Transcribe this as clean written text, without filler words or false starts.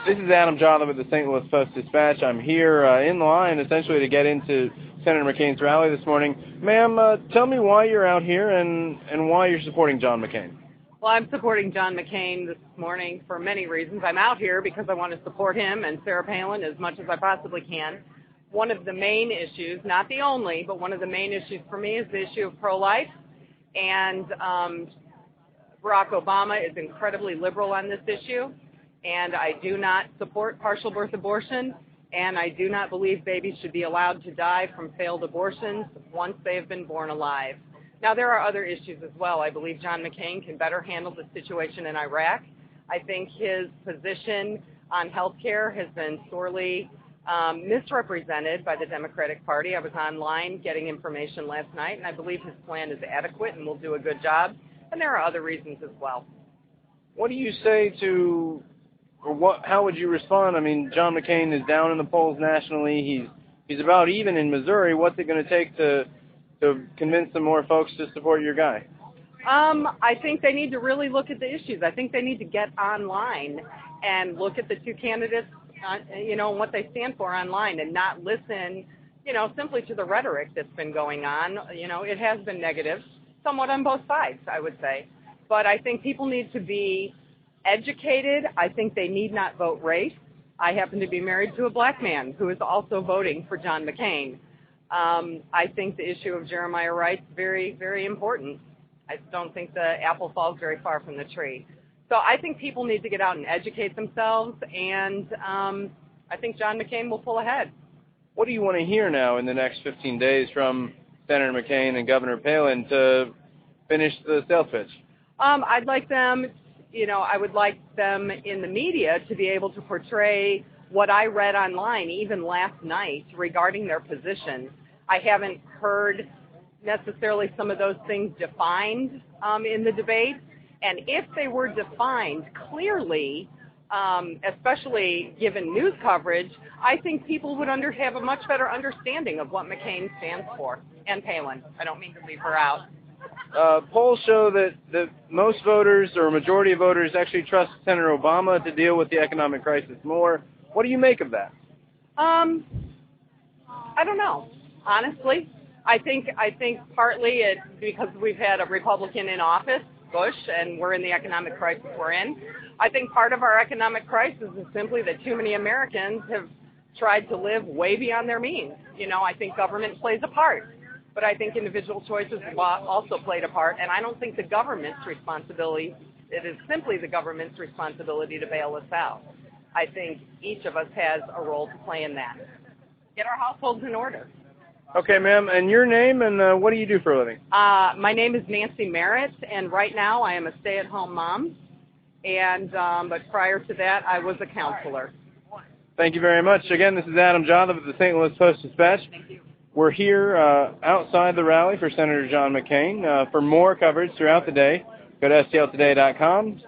This is Adam Jolly with the St. Louis Post-Dispatch. I'm here in line essentially to get into Senator McCain's rally this morning. Ma'am, tell me why you're out here and why you're supporting John McCain. Well, I'm supporting John McCain this morning for many reasons. I'm out here because I want to support him and Sarah Palin as much as I possibly can. One of the main issues, not the only, but one of the main issues for me is the issue of pro-life. And Barack Obama is incredibly liberal on this issue. And I do not support partial birth abortion, and I do not believe babies should be allowed to die from failed abortions once they have been born alive. Now, there are other issues as well. I believe John McCain can better handle the situation in Iraq. I think his position on health care has been sorely misrepresented by the Democratic Party. I was online getting information last night, and I believe his plan is adequate and will do a good job. And there are other reasons as well. What do you say to... Or how would you respond? I mean, John McCain is down in the polls nationally. He's about even in Missouri. What's it going to take to convince some more folks to support your guy? I think they need to really look at the issues. I think they need to get online and look at the two candidates, and what they stand for online, and not listen, simply to the rhetoric that's been going on. It has been negative, somewhat on both sides, I would say. But I think people need to be educated. I think they need not vote race. I happen to be married to a black man who is also voting for John McCain. I think the issue of Jeremiah Wright's very, very important. I don't think the apple falls very far from the tree. So I think people need to get out and educate themselves, and I think John McCain will pull ahead. What do you want to hear now in the next 15 days from Senator McCain and Governor Palin to finish the sales pitch? I'd like them... I would like them in the media to be able to portray what I read online, even last night, regarding their position. I haven't heard necessarily some of those things defined in the debate. And if they were defined clearly, especially given news coverage, I think people would have a much better understanding of what McCain stands for, and Palin. I don't mean to leave her out. Polls show that most voters, or a majority of voters, actually trust Senator Obama to deal with the economic crisis more. What do you make of that? I don't know, honestly. I think partly it's because we've had a Republican in office, Bush, and we're in the economic crisis we're in. I think part of our economic crisis is simply that too many Americans have tried to live way beyond their means. I think government plays a part. But I think individual choices also played a part, and I don't think the government's responsibility, it is simply the government's responsibility to bail us out. I think each of us has a role to play in that. Get our households in order. Okay, ma'am, and your name, and what do you do for a living? My name is Nancy Merritt, and right now I am a stay-at-home mom, and but prior to that I was a counselor. Thank you very much. Again, this is Adam Jolly with the St. Louis Post-Dispatch. Thank you. We're here outside the rally for Senator John McCain. For more coverage throughout the day, go to stltoday.com/.